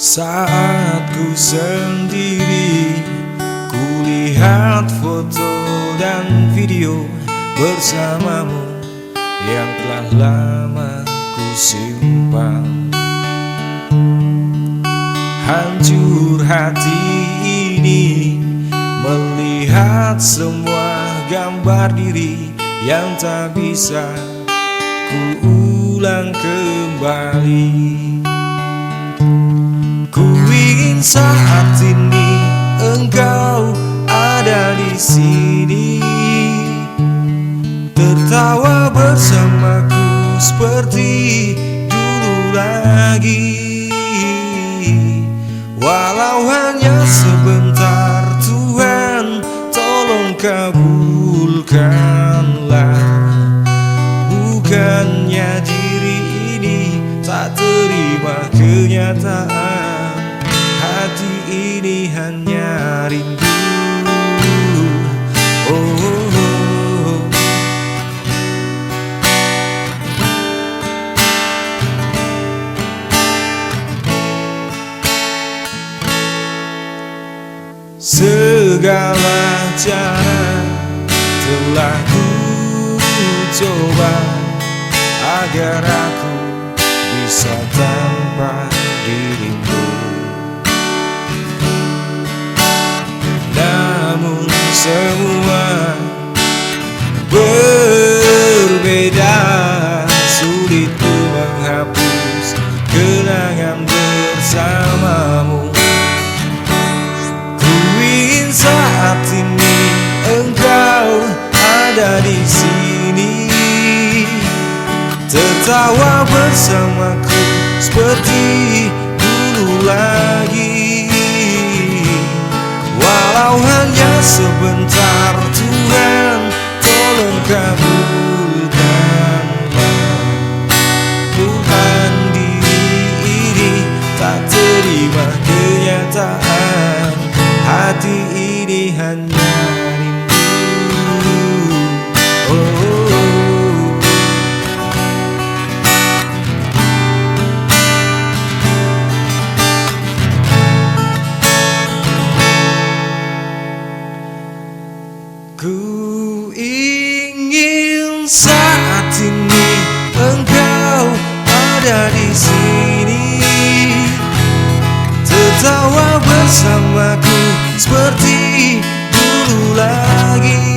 Saat ku sendiri, kulihat foto dan video bersamamu yang telah lama ku simpan. Hancur hati ini melihat semua gambar diri yang tak bisa ku ulang kembali. Ku ingin saat ini engkau ada di sini, tertawa bersamaku seperti dulu lagi. Walau hanya sebentar, Tuhan tolong kabulkanlah. Bukannya diri ini tak terima kenyataan, hati ini hanya rindu. Oh, oh, oh. Segala cara telah ku coba agar aku bisa tanpa dirimu. Namun semua berbeda, sulit ku menghapus kenangan bersamamu. Ku ingin saat ini engkau ada di sini, tertawa bersamaku seperti dulu lagi. Walau hanya sebentar, Tuhan tolong kabulkanlah. Tuhan diri ini tak terima kenyataan, hati ini hanya rindu. Oh, oh, oh. Ku ingin saat ini engkau ada di sini, tertawa bersamaku seperti dulu lagi.